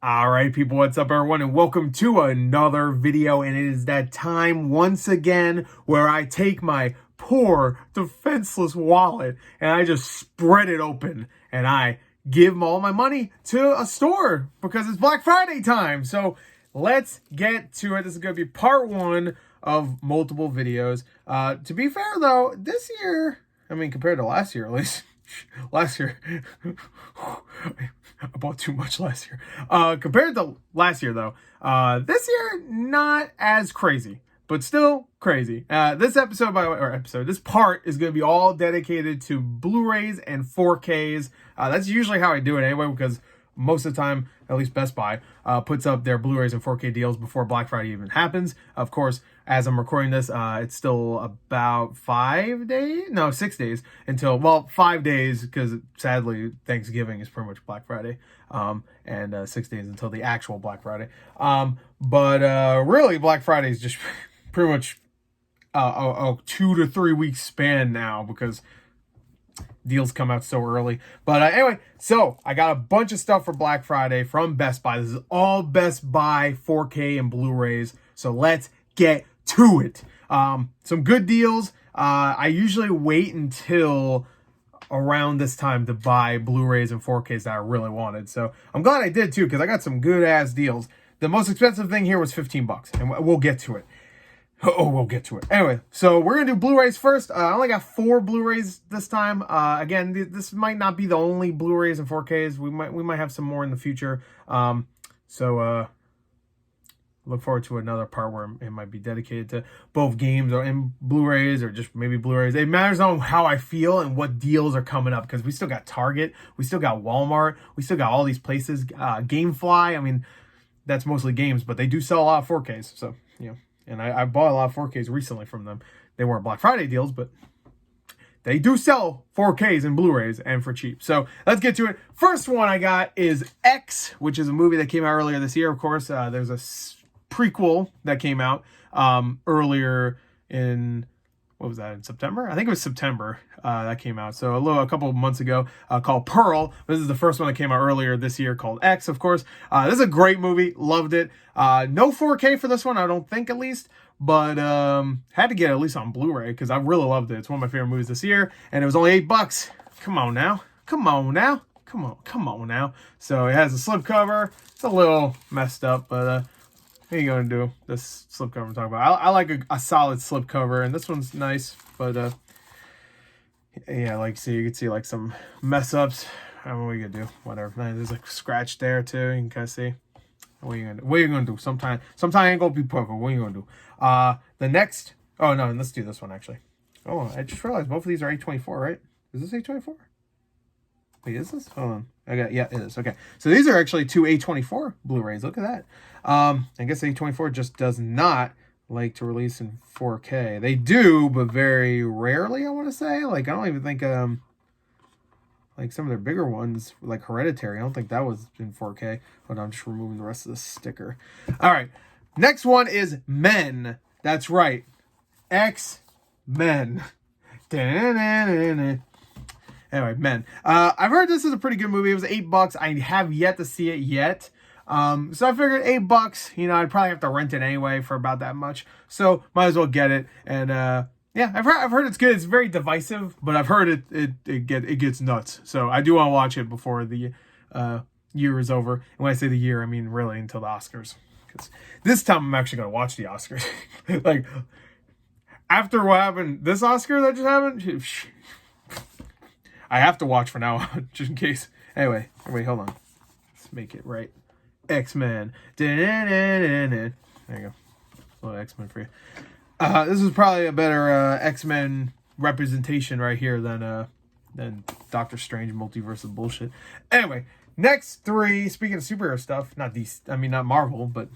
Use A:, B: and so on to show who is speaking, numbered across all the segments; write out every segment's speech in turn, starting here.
A: All right, people, what's up, everyone, and welcome to another video. And it is that time once again where I take my poor, defenseless wallet and I just spread it open and I give all my money to a store because it's Black Friday time. So let's get to it. This is going to be part one of multiple videos. To be fair, though, this year, I mean, compared to last year, at least, last year, I bought too much last year. Compared to last year, though, this year, not as crazy, but still crazy. This episode, this part is going to be all dedicated to Blu-rays and 4Ks. That's usually how I do it anyway, because most of the time, at least Best Buy, puts up their Blu-rays and 4K deals before Black Friday even happens. Of course, as I'm recording this, it's still about 6 days until, well, 5 days, because sadly, Thanksgiving is pretty much Black Friday, and 6 days until the actual Black Friday. But really, Black Friday is just pretty much a 2 to 3 week span now, because deals come out so early. But anyway, so I got a bunch of stuff for Black Friday from Best Buy. This is all Best Buy 4K and Blu-rays. So let's get to it. Some good deals. I usually wait until around this time to buy Blu-rays and 4Ks that I really wanted. So I'm glad I did too, because I got some good ass deals. The most expensive thing here was $15, and we'll get to it. We'll get to it. Anyway, so we're going to do Blu-rays first. I only got 4 Blu-rays this time. Again, this might not be the only Blu-rays and 4Ks. We might have some more in the future. Look forward to another part where it might be dedicated to both games and Blu-rays, or just maybe Blu-rays. It matters on how I feel and what deals are coming up, because we still got Target, we still got Walmart, we still got all these places. Gamefly, I mean, that's mostly games, but they do sell a lot of 4Ks. So, you know. And I bought a lot of 4Ks recently from them. They weren't Black Friday deals, but they do sell 4Ks and Blu-rays, and for cheap. So let's get to it. First one I got is X, which is a movie that came out earlier this year. Of course, there's a prequel that came out earlier in, what was that, in September? I think it was September that came out. So a couple of months ago, called Pearl. This is the first one that came out earlier this year, called X, of course. This is a great movie. Loved it. No 4K for this one, I don't think, at least. But had to get it at least on Blu-ray, because I really loved it. It's one of my favorite movies this year. And it was only $8. Come on now. Come on now. Come on now. So it has a slipcover. It's a little messed up, but what are you going to do? This slipcover I'm talking about. I like a solid slipcover, and this one's nice, but yeah, like, see, you can see like some mess ups. I don't know what you gonna do. Whatever. There's a scratch there too. You can kind of see. What are you gonna do? What are you gonna do? Sometime ain't gonna be perfect. What are you gonna do? The next. Oh no, let's do this one actually. Oh, I just realized both of these are A24, right? Is this A24? Wait, is this? Hold on. Yeah, it is. Okay. So these are actually 2 A24 Blu-rays. Look at that. I guess A24 just does not like to release in 4K. They do, but very rarely, I want to say. Like, I don't even think, like some of their bigger ones, like Hereditary, I don't think that was in 4K. Hold on, I'm just removing the rest of this sticker. All right. Next one is Men. That's right. X-Men. Anyway, Men. I've heard this is a pretty good movie. It was $8. I have yet to see it yet. So I figured $8, you know, I'd probably have to rent it anyway for about that much. So might as well get it. And yeah, I've heard it's good. It's very divisive, but I've heard it gets nuts. So I do want to watch it before the year is over. And when I say the year, I mean really until the Oscars. Because this time I'm actually going to watch the Oscars. Like, after what happened, this Oscar that just happened, I have to watch for now on, just in case. Anyway, wait, hold on. Let's make it right. X-Men. There you go. A little X-Men for you. This is probably a better X-Men representation right here than Doctor Strange multiverse of bullshit. Anyway, next 3. Speaking of superhero stuff, not Marvel, but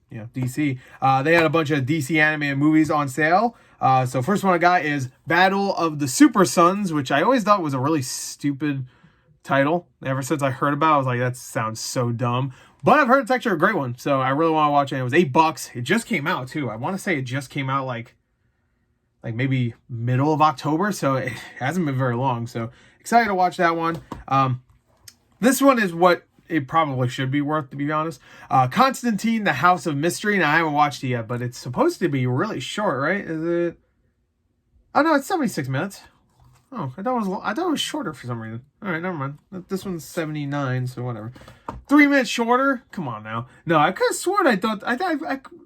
A: you know, DC. They had a bunch of DC animated movies on sale. So first one I got is Battle of the Super Sons, which I always thought was a really stupid title. Ever since I heard about it, I was like, that sounds so dumb. But I've heard it's actually a great one, so I really want to watch it. It was $8. It just came out too. I want to say it just came out like maybe middle of October, so it hasn't been very long. So excited to watch that one. This one is what it probably should be worth, to be honest. Constantine, the House of Mystery. Now, I haven't watched it yet, but it's supposed to be really short, right? Is it? Oh, no, it's 76 minutes. Oh, I thought it was shorter for some reason. All right, never mind. This one's 79, so whatever. 3 minutes shorter? Come on now. No, I could have sworn I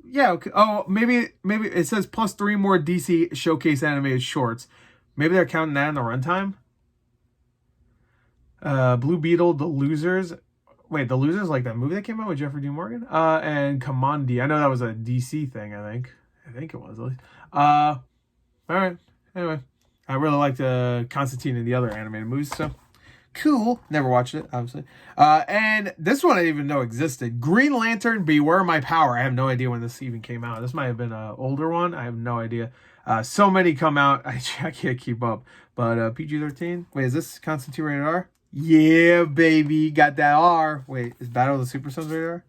A: yeah, okay. Oh, maybe it says plus 3 more DC Showcase animated shorts. Maybe they're counting that in the runtime? Blue Beetle, The Losers. Wait, The Losers, like that movie that came out with Jeffrey Dean Morgan? And Commandi. I know that was a DC thing, I think. I think it was, at least. All right. Anyway, I really liked Constantine and the other animated movies, so cool. Never watched it, obviously. And this one I didn't even know existed. Green Lantern, Beware My Power. I have no idea when this even came out. This might have been an older one. I have no idea. So many come out. I can't keep up. But PG-13. Wait, is this Constantine rated R? Yeah, baby. Got that R. Wait, is Battle of the Super Sons rated R?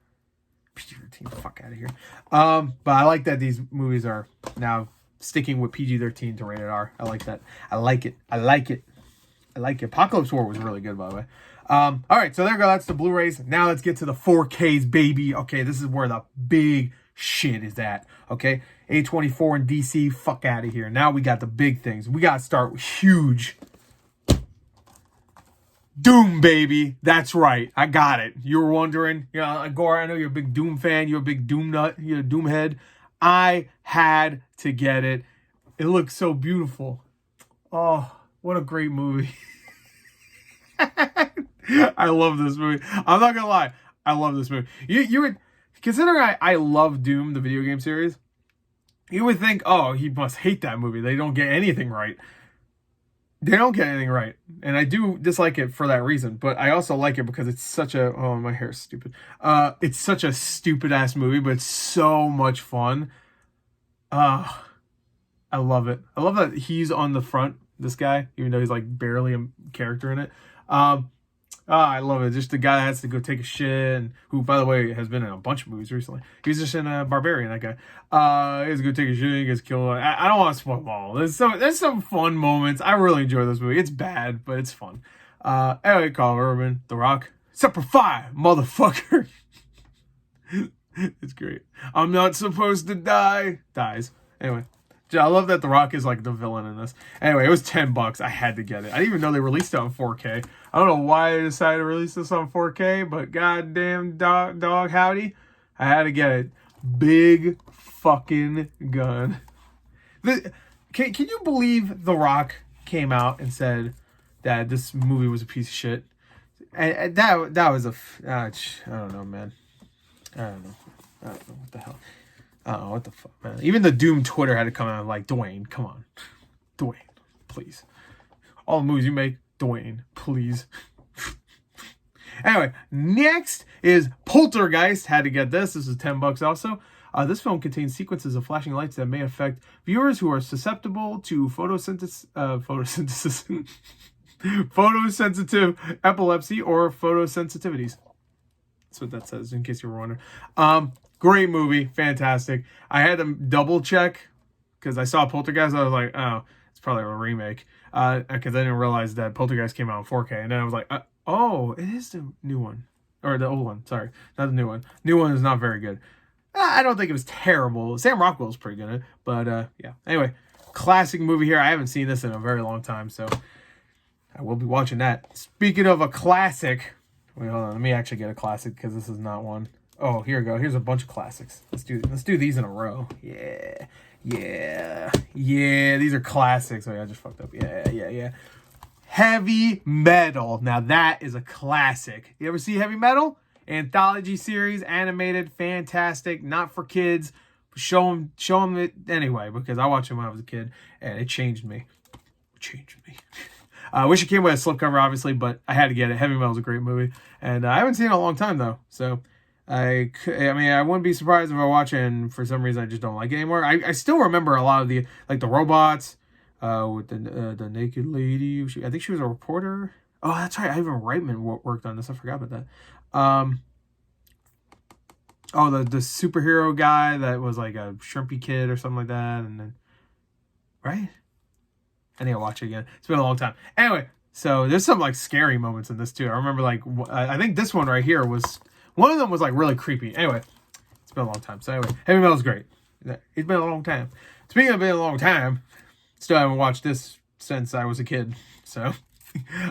A: PG-13. Fuck out of here. But I like that these movies are now sticking with PG-13 to rated R. I like that. I like it. Apocalypse War was really good, by the way. All right, so there we go. That's the Blu-rays. Now let's get to the 4Ks, baby. Okay, this is where the big shit is at. Okay, A24 and DC, fuck out of here. Now we got the big things. We got to start with huge. Doom, baby. That's right. I got it. You were wondering. You know, Gore, I know you're a big Doom fan. You're a big Doom nut. You're a Doom head. I had to get it. It looks so beautiful. Oh, what a great movie. I love this movie. I'm not gonna lie. I love this movie. You would, considering I love Doom, the video game series, you would think, oh, he must hate that movie. They don't get anything right. They don't get anything right. And I do dislike it for that reason. But I also like it because it's such a... Oh, my hair's stupid. It's such a stupid-ass movie, but it's so much fun. I love it. I love that he's on the front, this guy, even though he's like barely a character in it. I love it. Just the guy that has to go take a shit, and who, by the way, has been in a bunch of movies recently. He was just in Barbarian, that guy. He has to go take a shit, he gets killed. I don't want to spoil them all. There's some fun moments. I really enjoy this movie. It's bad, but it's fun. Anyway, Carl Urban, The Rock. Semper Fi, motherfucker. It's great. I'm not supposed to die. Dies. Anyway. I love that The Rock is like the villain in this. Anyway, it was $10. I had to get it. I didn't even know they released it on 4K. I don't know why they decided to release this on 4K, but goddamn dog howdy, I had to get it. Big fucking gun. Can you believe The Rock came out and said that this movie was a piece of shit? And that was I don't know, man. I don't know what the hell. Oh, what the fuck, man. Even the Doom Twitter had to come out like, Dwayne, come on. Dwayne, please. All the movies you make, Dwayne, please. Anyway, next is Poltergeist. Had to get this. This is $10 also. This film contains sequences of flashing lights that may affect viewers who are susceptible to photosensitive epilepsy or photosensitivities. That's what that says, in case you were wondering. Great movie, fantastic. I had to double check because I saw Poltergeist. I was like, oh, it's probably a remake. Because I didn't realize that Poltergeist came out in 4K. And then I was like, oh, it is the new one. Or the old one, sorry. Not the new one. New one is not very good. I don't think it was terrible. Sam Rockwell's pretty good at it. But, yeah. Anyway, classic movie here. I haven't seen this in a very long time, so I will be watching that. Speaking of a classic... Wait, hold on. Let me actually get a classic because this is not one. Oh, here we go. Here's a bunch of classics. Let's do these in a row. Yeah. These are classics. Oh, yeah, I just fucked up. Yeah. Heavy Metal. Now that is a classic. You ever see Heavy Metal? Anthology series, animated, fantastic. Not for kids. Show them it anyway because I watched it when I was a kid and it changed me. I wish it came with a slipcover, obviously, but I had to get it. Heavy Metal is a great movie, and I haven't seen it in a long time though. So, I wouldn't be surprised if I watch it, and for some reason I just don't like it anymore. I still remember a lot of the robots, with the naked lady. I think she was a reporter. Oh, that's right. Ivan Reitman worked on this. I forgot about that. The superhero guy that was like a shrimpy kid or something like that, and then right. I need to watch it again. It's been a long time. Anyway, So there's some like scary moments in this too. I remember like I think this one right here was one of them was like really creepy. Anyway, it's been a long time. So anyway, Heavy Metal's great. It's been a long time. Speaking of being a long time, still haven't watched this since I was a kid. So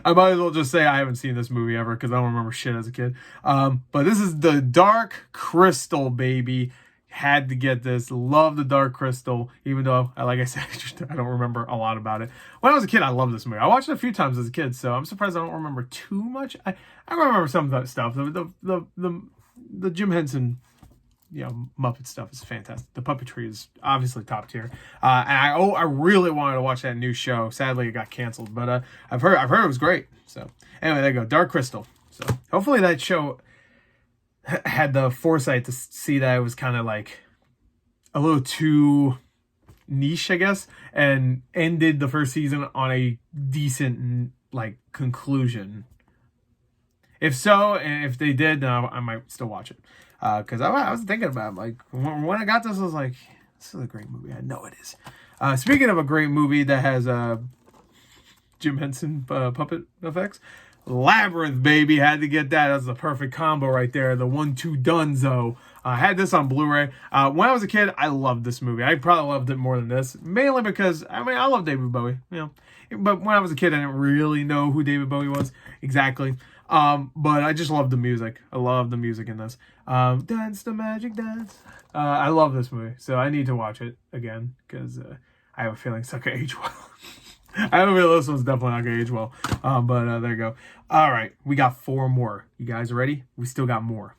A: I might as well just say I haven't seen this movie ever because I don't remember shit as a kid. But this is The Dark Crystal, baby. Had to get this. Love The Dark Crystal, even though, like I said, I don't remember a lot about it. When I was a kid, I loved this movie. I watched it a few times as a kid, so I'm surprised I don't remember too much. I remember some of that stuff. The Jim Henson, Muppet stuff is fantastic. The puppetry is obviously top tier. And I really wanted to watch that new show. Sadly, it got canceled, but I've heard it was great. So anyway, there you go, Dark Crystal. So hopefully that show had the foresight to see that it was kind of like a little too niche, I guess, and ended the first season on a decent like conclusion. If so, and if they did, I might still watch it. Because I was thinking about it, like when I got this, I was like, this is a great movie. I know it is. Speaking of a great movie that has Jim Henson puppet effects, Labyrinth, baby. Had to get that. That's the perfect combo right there. The 1-2 dunzo. I had this on Blu-ray. When I was a kid, I loved this movie. I probably loved it more than this. Mainly because, I love David Bowie. But when I was a kid, I didn't really know who David Bowie was exactly. But I just loved the music. I love the music in this. Dance the magic dance. I love this movie. So I need to watch it again. Because I have a feeling it's not going to age well. I have a feeling this one's definitely not going to age well. But there you go. All right. We got 4 more. You guys ready? We still got more.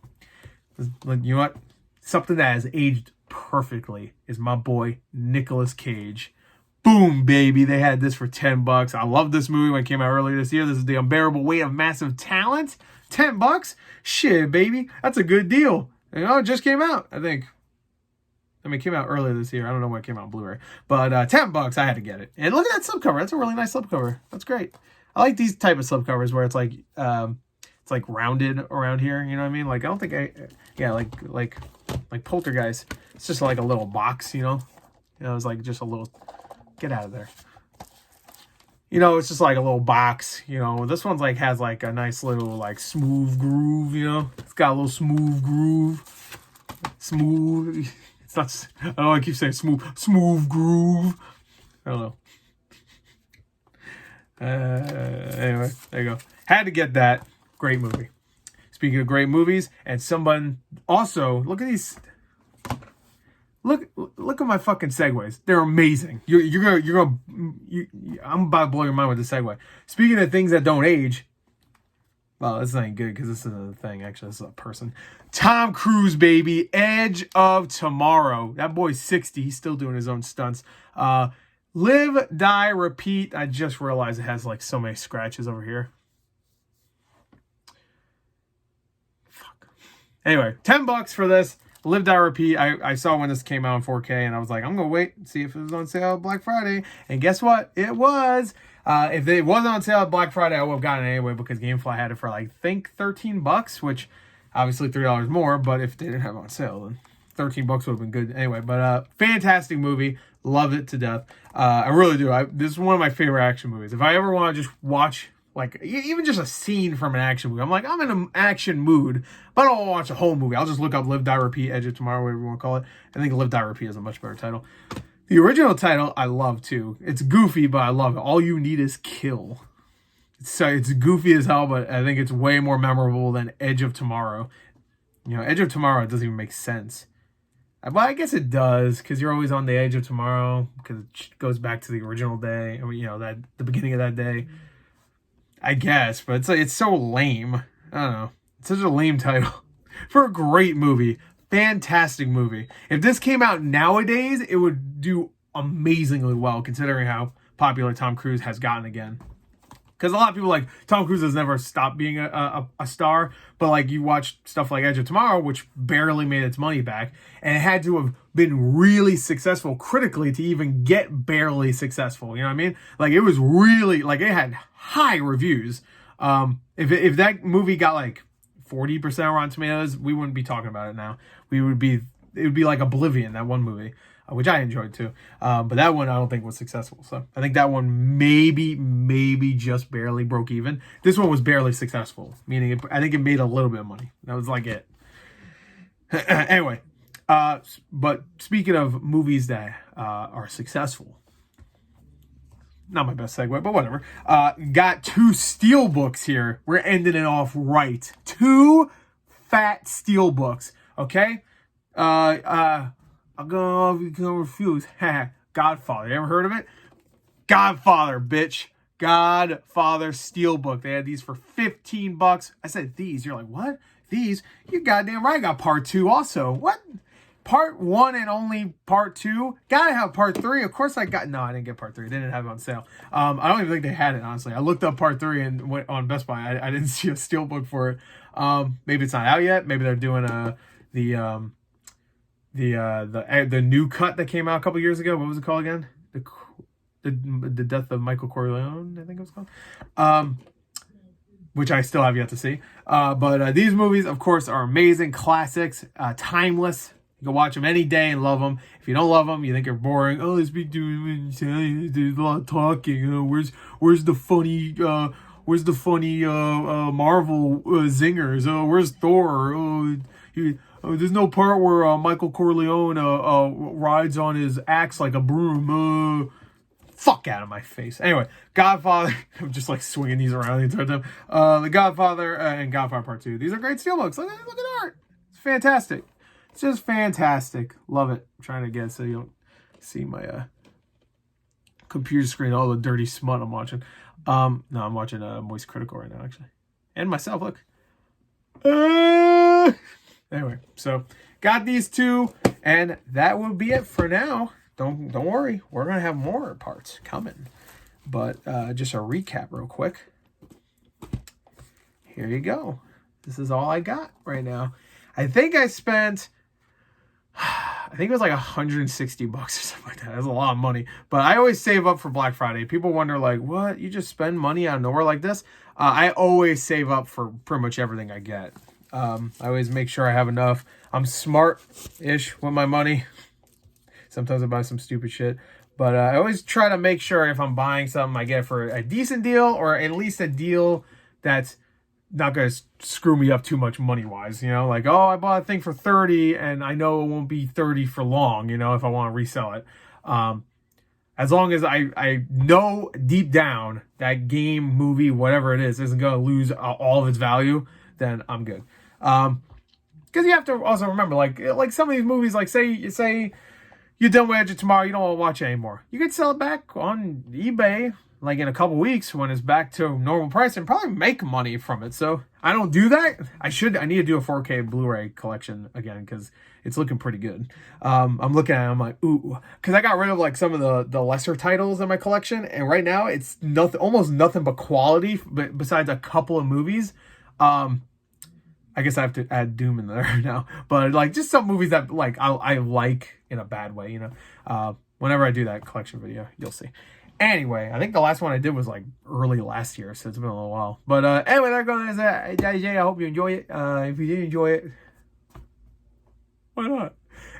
A: You know what? Something that has aged perfectly is my boy Nicolas Cage. Boom, baby. They had this for $10. I love this movie when it came out earlier this year. This is The Unbearable Weight of Massive Talent. $10? Shit, baby. That's a good deal. It just came out, I think. It came out earlier this year. I don't know when it came out on Blu-ray. But $10, I had to get it. And look at that slipcover. That's a really nice slipcover. That's great. I like these type of slipcovers where it's like rounded around here. You know what I mean? Like I don't think like Poltergeist. It's just like a little box. It's like just a little. Get out of there. It's just like a little box. This one's like has like a nice little like smooth groove. It's got a little smooth groove. Smooth. It's not. I don't know. I keep saying smooth groove. I don't know. Anyway, there you go. Had to get that. Great movie. Speaking of great movies, and someone also look at these. Look at my fucking segues. They're amazing. I'm about to blow your mind with the segue. Speaking of things that don't age. Well, this ain't good because this is a thing. Actually, this is a person. Tom Cruise, baby. Edge of Tomorrow. That boy's 60. He's still doing his own stunts. Live, Die, Repeat. I just realized it has like so many scratches over here. Fuck. Anyway, $10 for this. Live, Die, Repeat. I saw when this came out in 4K and I was like, I'm going to wait and see if it was on sale at Black Friday. And guess what? It was. If it wasn't on sale at Black Friday, I would have gotten it anyway because GameFly had it for like, I think $13, which obviously $3 more. But if they didn't have it on sale, then $13 would have been good anyway. But fantastic movie. Loved it to death. I really do. This is one of my favorite action movies. If I ever want to just watch, like, even just a scene from an action movie, I'm in an action mood, but I don't want to watch a whole movie. I'll just look up Live, Die, Repeat, Edge of Tomorrow, whatever you want to call it. I think Live, Die, Repeat is a much better title. The original title, I love too. It's goofy, but I love it. All You Need Is Kill. It's goofy as hell, but I think it's way more memorable than Edge of Tomorrow. Edge of Tomorrow doesn't even make sense. But I guess it does, because you're always on the edge of tomorrow, because it goes back to the original day, that the beginning of that day. I guess, but it's so lame. I don't know. It's such a lame title for a great movie. Fantastic movie. If this came out nowadays, it would do amazingly well, considering how popular Tom Cruise has gotten again. Because a lot of people like Tom Cruise has never stopped being a star, but like you watch stuff like Edge of Tomorrow, which barely made its money back, and it had to have been really successful critically to even get barely successful. You know what I mean? Like it was really like it had high reviews. If that movie got like 40% Rotten Tomatoes, we wouldn't be talking about it now. It would be like Oblivion, that one movie. which I enjoyed too. But that one I don't think was successful. So I think that one maybe just barely broke even. This one was barely successful, meaning I think it made a little bit of money. That was like it. Anyway, but speaking of movies that are successful, not my best segue, but whatever. Got 2 Steelbooks here. We're ending it off right. 2 fat Steelbooks. Okay? I'm gonna become refused. Godfather. You ever heard of it? Godfather, bitch. Godfather Steelbook. They had these for $15. I said these. You're like, what? These? You goddamn right. I got part 2 also. What? Part 1 and only part 2? Gotta have part 3. Of course I got... No, I didn't get part 3. They didn't have it on sale. I don't even think they had it, honestly. I looked up part 3 and went on Best Buy. I didn't see a Steelbook for it. Maybe it's not out yet. Maybe they're doing the new cut that came out a couple years ago. What was it called again? The Death of Michael Corleone, I think it was called. Which I still have yet to see. But these movies, of course, are amazing. Classics. Timeless. You can watch them any day and love them. If you don't love them, you think you're boring. Oh, let's be doing... There's a lot of talking. Where's the funny... Where's the funny Marvel zingers? Oh, where's Thor? There's no part where Michael Corleone rides on his axe like a broom. Fuck out of my face. Anyway, Godfather. I'm just like swinging these around the entire time. The Godfather and Godfather Part 2. These are great steelbooks. Look at the art. It's fantastic. It's just fantastic. Love it. I'm trying to get it so you don't see my computer screen, all the dirty smut I'm watching. No, I'm watching Moist Critical right now, actually. And myself, look. Anyway, so got these 2, and that will be it for now. Don't worry. We're going to have more parts coming. But just a recap real quick. Here you go. This is all I got right now. I think I spent... I think it was like $160 or something like that. That's a lot of money. But I always save up for Black Friday. People wonder, like, what? You just spend money out of nowhere like this? I always save up for pretty much everything I get. I always make sure I have enough. I'm smart-ish with my money. Sometimes I buy some stupid shit. But I always try to make sure if I'm buying something, I get it for a decent deal or at least a deal that's not going to screw me up too much money-wise, you know? Like, oh, I bought a thing for $30 and I know it won't be $30 for long, you know, if I want to resell it. As long as I know deep down that game, movie, whatever it is, isn't going to lose all of its value, then I'm good. Because you have to also remember, like some of these movies, like say you're done with it tomorrow, you don't want to watch it anymore. You can sell it back on eBay, like in a couple weeks when it's back to normal price and probably make money from it. So I don't do that. I need to do a 4K Blu-ray collection again because it's looking pretty good. I'm looking at it, I'm like, ooh, because I got rid of like some of the lesser titles in my collection, and right now it's almost nothing but quality, but besides a couple of movies. I guess I have to add Doom in there now, but like just some movies that like I like in a bad way, you know. Whenever I do that collection video, you'll see. Anyway, I think the last one I did was like early last year, so it's been a little while. But anyway, there goes I hope you enjoy it. If you did enjoy it, why not?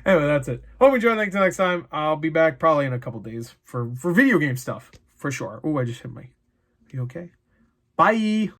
A: Anyway, that's it. Hope you enjoyed. Until next time, I'll be back probably in a couple days for video game stuff for sure. Oh, I just hit my. Are you okay? Bye.